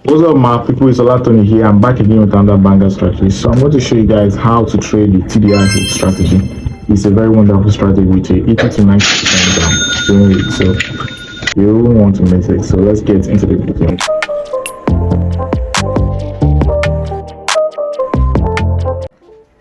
What's up, my people? It's Ola Tony here. I'm back again with another banger strategy. So I'm going to show you guys how to trade the TDI Hook Strategy. It's a very wonderful strategy with a 80 to 90% down rate. So you won't want to miss it. So let's get into the video.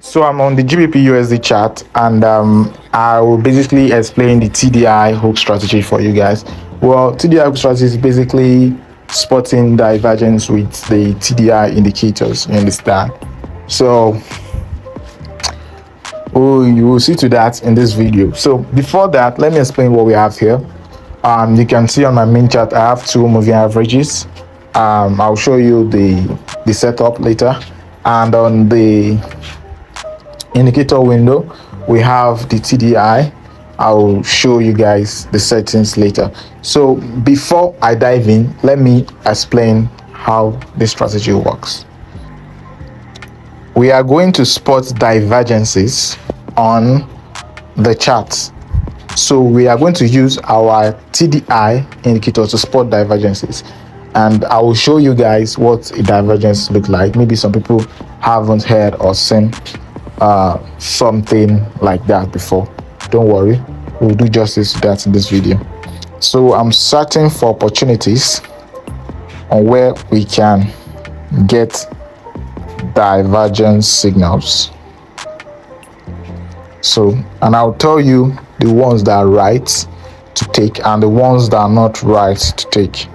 So I'm on the GBP USD chart, and I will basically explain the TDI Hook Strategy for you guys. Well, TDI Hook Strategy is basically spotting divergence with the TDI indicators. You understand? So you will see to that in this video. So before that, let me explain what we have here. You can see on my main chart I have two moving averages. I'll show you the setup later, and on the indicator window we have the TDI. I'll show you guys the settings later. So before I dive in, let me explain how this strategy works. We are going to spot divergences on the chart. So we are going to use our TDI indicator to spot divergences, and I will show you guys what a divergence looks like. Maybe some people haven't heard or seen something like that before. Don't worry, we'll do justice to that in this video. So I'm searching for opportunities on where we can get divergence signals. So, and I'll tell you the ones that are right to take and the ones that are not right to take.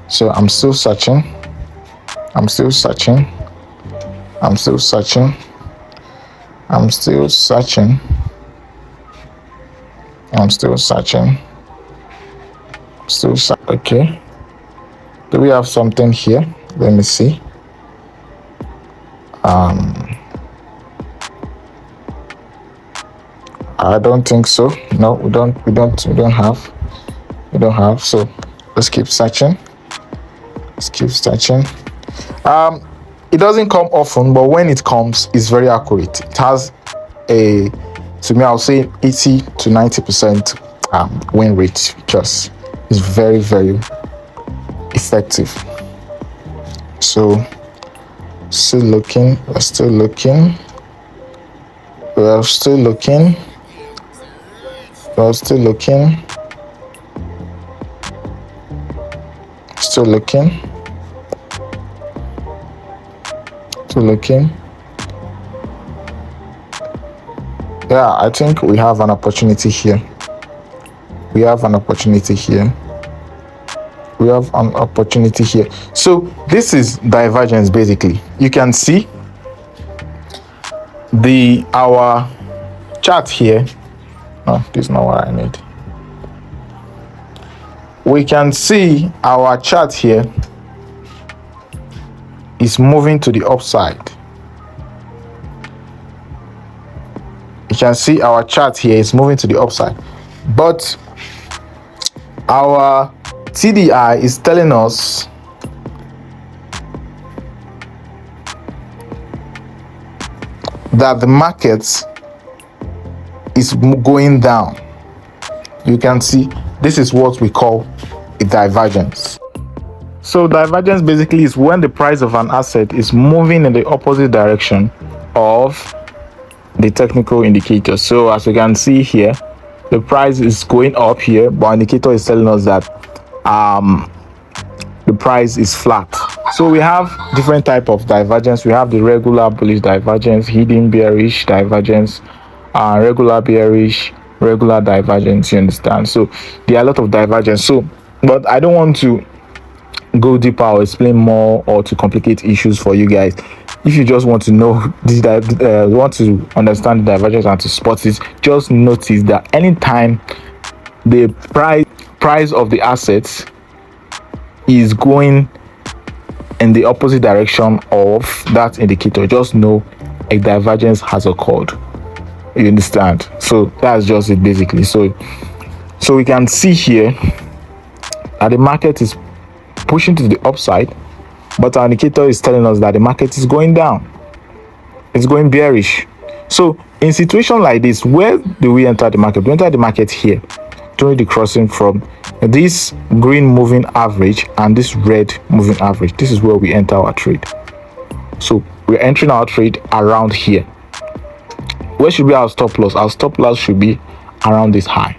So I'm still searching. I'm still searching. I'm still searching. I'm still searching. I'm still searching. Okay. Do we have something here? Let me see. I don't think so. No, we don't have. So let's keep searching. It doesn't come often, but when it comes, it's very accurate. It has to me, I'll say 80 to 90% win rate, because it's very, very effective. So still looking. We're still looking. Yeah, I think we have an opportunity here. So this is divergence. Basically, you can see our chart here. No, this is not what I need. We can see our chart here is moving to the upside. You can see our chart here is moving to the upside, but our TDI is telling us that the market is going down. You can see this is what we call a divergence. So divergence basically is when the price of an asset is moving in the opposite direction of the technical indicator. So as you can see here, the price is going up here, but indicator is telling us that the price is flat. So we have different type of divergence. We have the regular bullish divergence, hidden bearish divergence, regular bearish, regular divergence. You understand? So there are a lot of divergence. So, but I don't want to go deeper or explain more or to complicate issues for you guys. If you just want to know want to understand the divergence and to spot it, just notice that anytime the price of the assets is going in the opposite direction of that indicator, just know a divergence has occurred. You understand? So that's just it basically. So we can see here that the market is pushing to the upside, but our indicator is telling us that the market is going down. It's going bearish. So in situation like this, where do we enter the market? We enter the market here. during the crossing from this green moving average and this red moving average. This is where we enter our trade. So we're entering our trade around here. Where should be our stop loss? Our stop loss should be around this high.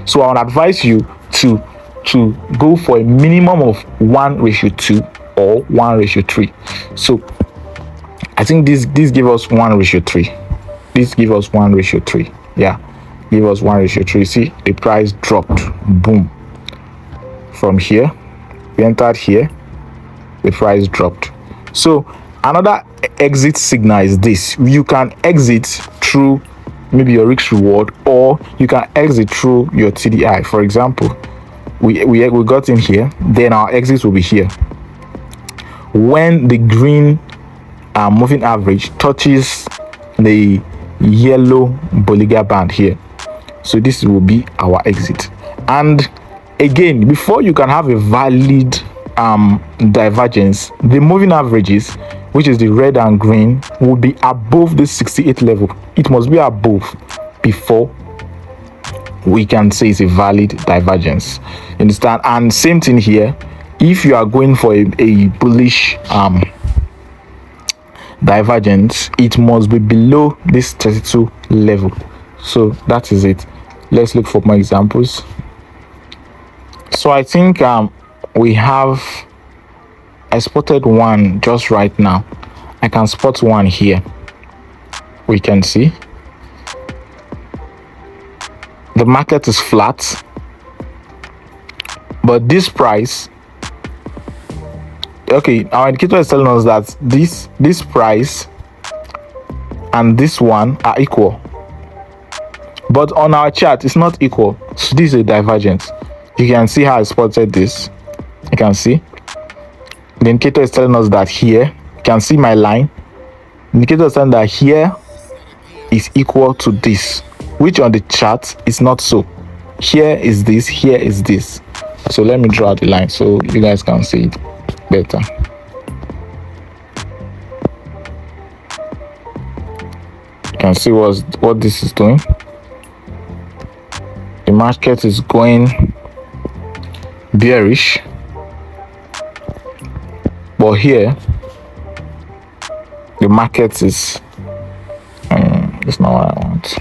So I would advise you to go for a minimum of 1:2 or 1:3. So I think this give us 1:3. This give us 1:3. Yeah, give us 1:3. See, the price dropped. Boom. From here, we entered here. The price dropped. So another exit signal is this. You can exit through maybe your risk reward, or you can exit through your TDI. For example, we got in here, then our exit will be here. When the green moving average touches the yellow Bollinger Band here, so this will be our exit. And again, before you can have a valid divergence, the moving averages, which is the red and green, will be above the 68 level. It must be above before we can say it's a valid divergence. Understand? And same thing here. If you are going for a bullish divergence, it must be below this 32 level. So that is it. Let's look for more examples. So I think I spotted one just right now. I can spot one here. We can see the market is flat, but this price, okay, our indicator is telling us that this price and this one are equal, but on our chart it's not equal. So this is a divergence. You can see how I spotted this. You can see the indicator is telling us that here, you can see my line. The indicator is telling that here is equal to this, which on the chart is not so. Here is this, here is this. So let me draw the line so you guys can see it better. You can see what this is doing. The market is going bearish, but here the market is it's not what I want.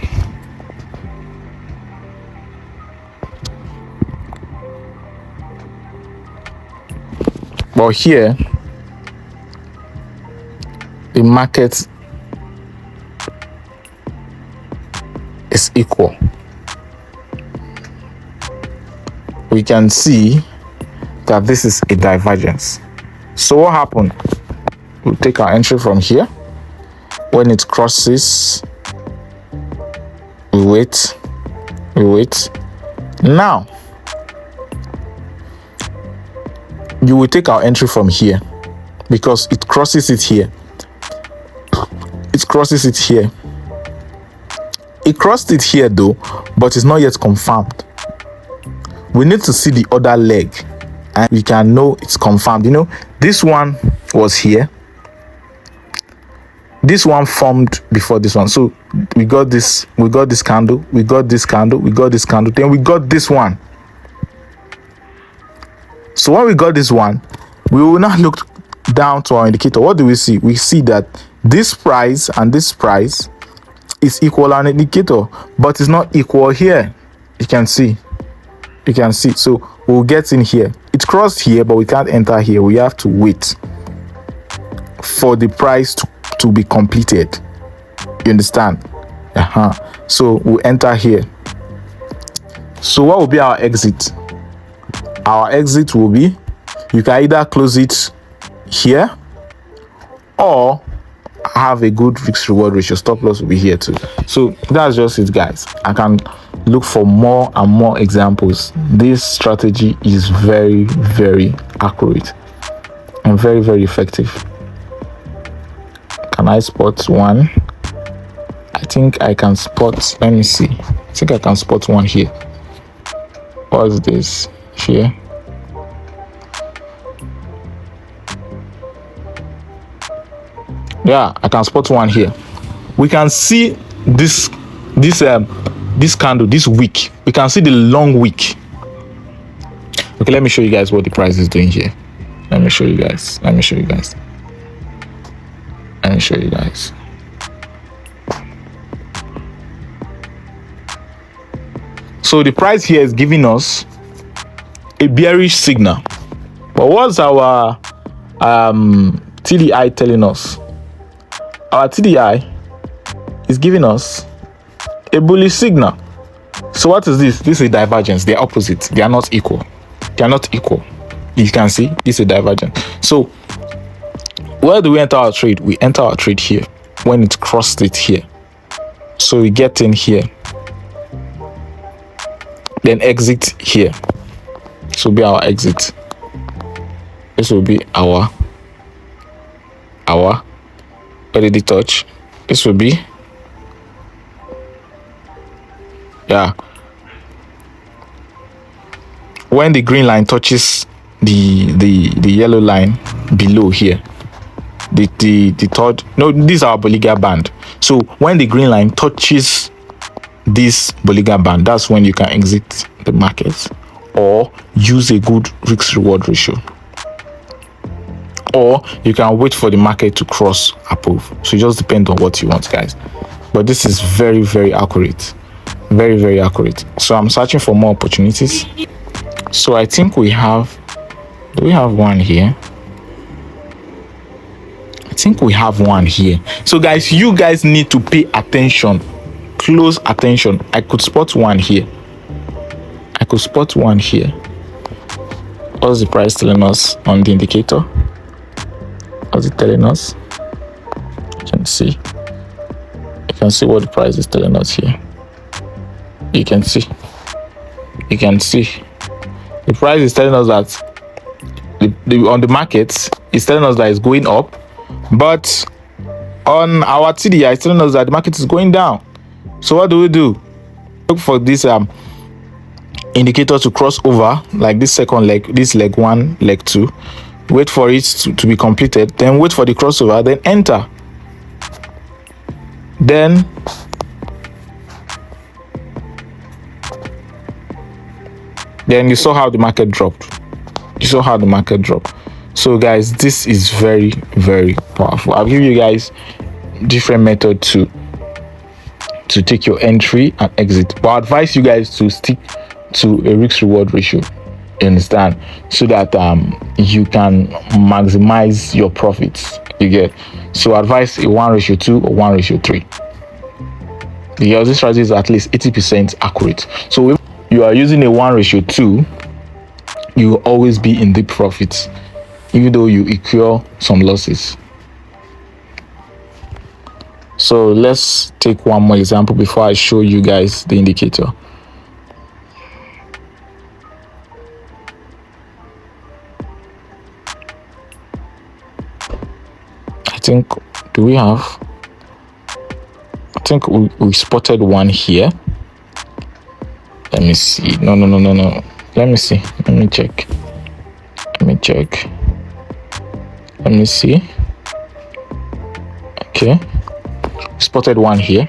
But here the market is equal. We can see that this is a divergence. So what happened? We'll take our entry from here. When it crosses, we wait. Now you will take our entry from here because it crosses it here. It crosses it here. It crossed it here though, but it's not yet confirmed. We need to see the other leg and we can know it's confirmed. You know, this one was here. This one formed before this one. So we got this candle, we got this candle, then we got this one. So when we got this one, we will now look down to our indicator. What do we see? We see that this price and this price is equal on indicator, but it's not equal here. You can see. So we'll get in here. It crossed here, but we can't enter here. We have to wait for the price to be completed. You understand? So we'll enter here. So what will be our exit? Our exit will be, you can either close it here or have a good risk reward ratio. Stop loss will be here too. So that's just it, guys. I can look for more and more examples. This strategy is very, very accurate and very, very effective. Can I spot one? I think I can spot, let me see. I think I can spot one here. What's this here? Yeah, I can spot one here. We can see this this candle, this wick, we can see the long wick. Okay, let me show you guys what the price is doing here. Let me show you guys. So the price here is giving us a bearish signal. But what's our TDI telling us? Our TDI is giving us a bullish signal. So what is this? This is a divergence. They're opposite. They are not equal. You can see this is a divergence. So where do we enter our trade? We enter our trade here when it crossed it here. So we get in here, then exit here. This will be our exit. This will be our where did it touch? This will be, yeah, when the green line touches the yellow line below here, the third, no, this is our Bollinger Band. So when the green line touches this Bollinger Band, that's when you can exit the market or use a good risk reward ratio, or you can wait for the market to cross above. So it just depends on what you want, guys. But this is very, very accurate, very, very accurate. So I'm searching for more opportunities. So I think we have, do we have one here? I think we have one here. So guys, you guys need to pay attention, close attention. I could spot one here. What's the price telling us on the indicator? What's it telling us? You can see what the price is telling us here. You can see the price is telling us that on the markets, it's telling us that it's going up, but on our TDI, it's telling us that the market is going down. So what do? Look for this indicator to cross over, like this second leg, this leg 1, leg 2. Wait for it to be completed, then wait for the crossover, then enter. Then you saw how the market dropped. So guys, this is very, very powerful. I'll give you guys different method to take your entry and exit, but I advise you guys to stick to a risk reward ratio, you understand, so that you can maximize your profits. You get, so advise a 1:2 or 1:3, because this strategy is at least 80% accurate. So if you are using a 1:2, you will always be in deep profits, even though you incur some losses. So let's take one more example before I show you guys the indicator. I think we spotted one here. Let me see. No. Let me see. Let me check. Let me see. Okay. Spotted one here.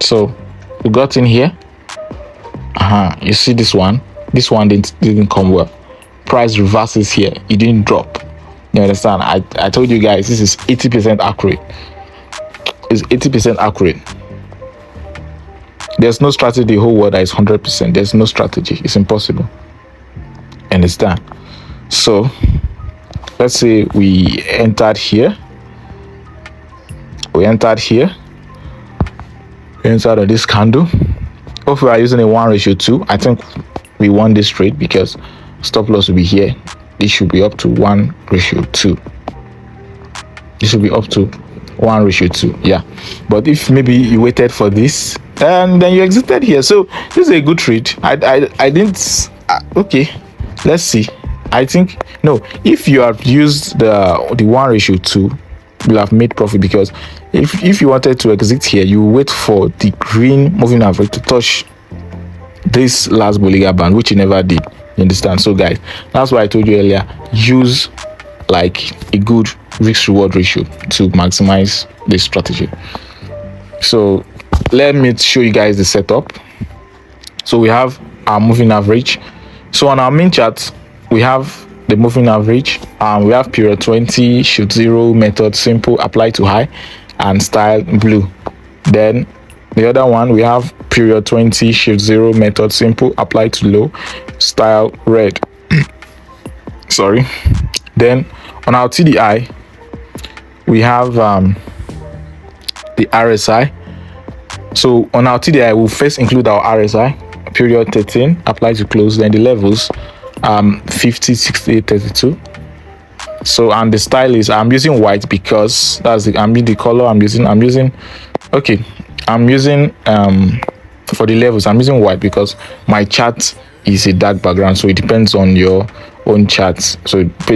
So we got in here. You see this one didn't come well. Price reverses here, it didn't drop. You understand? I told you guys this is 80% accurate. It's 80% accurate. There's no strategy in the whole world that is 100%. There's no strategy. It's impossible. Understand? So let's say we entered here. We entered on this candle. If we are using a 1:2, I think we won this trade because stop loss will be here. This should be up to 1:2. This should be up to 1:2. Yeah. But if maybe you waited for this and then you exited here, so this is a good trade. I didn't. Okay, let's see. I think No, if you have used the 1:2, you'll have made profit, because if you wanted to exit here, you wait for the green moving average to touch this last Bollinger Band, which you never did. You understand? So guys, that's why I told you earlier, use like a good risk reward ratio to maximize this strategy. So let me show you guys the setup. So we have our moving average. So on our main chart, we have the moving average. We have period 20, shift 0, method simple, apply to high, and style blue. Then the other one, we have period 20, shift 0, method simple, apply to low, style red. Sorry. Then on our TDI, we have the RSI. So on our TDI, we'll first include our RSI, period 13, apply to close, then the levels 50, 68, 32. So, and the style is, I'm using white because that's the color I'm using. I'm using for the levels, I'm using white because my chart is a dark background, so it depends on your own charts. So if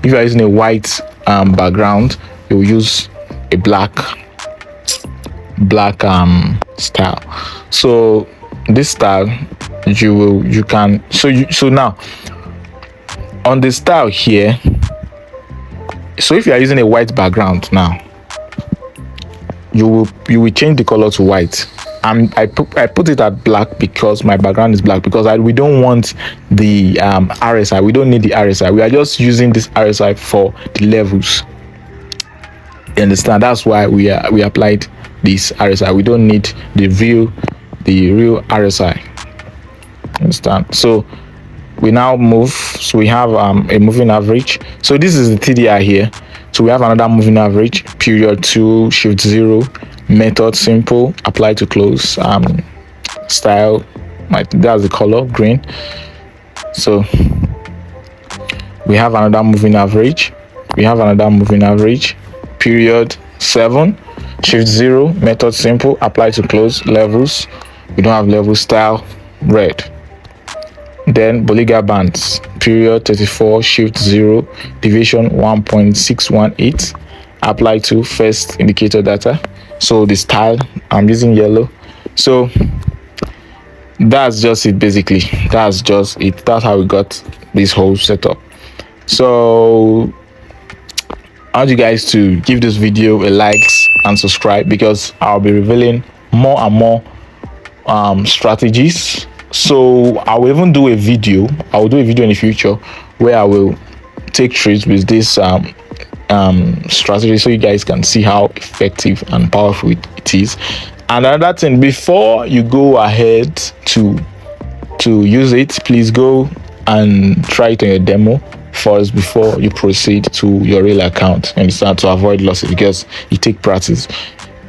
you are using a white background, you'll use a black style. So this style so now on the style here, so if you are using a white background now, you will change the color to white. I put it at black because my background is black, because we don't want the RSI. We don't need the RSI. We are just using this RSI for the levels. You understand? That's why we applied this RSI. We don't need the real RSI. Understand? So we now move. So we have a moving average. So this is the TDI here. So we have another moving average, period 2, shift 0, method simple, apply to close, style, that's the color green. So we have another moving average. Period 7, shift 0, method simple, apply to close, levels, we don't have level, style red. Then Bollinger Bands, period 34, shift 0, deviation 1.618, apply to first indicator data. So the style, I'm using yellow. So that's just it, basically. That's just it. That's how we got this whole setup. So I want you guys to give this video a like and subscribe, because I'll be revealing more and more strategies. So I will even do a video. I will do a video in the future where I will take trades with this strategy, so you guys can see how effective and powerful it is. And another thing, before you go ahead to use it, please go and try it on your demo first before you proceed to your real account. You understand? To avoid losses, because you take practice.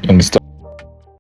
You understand?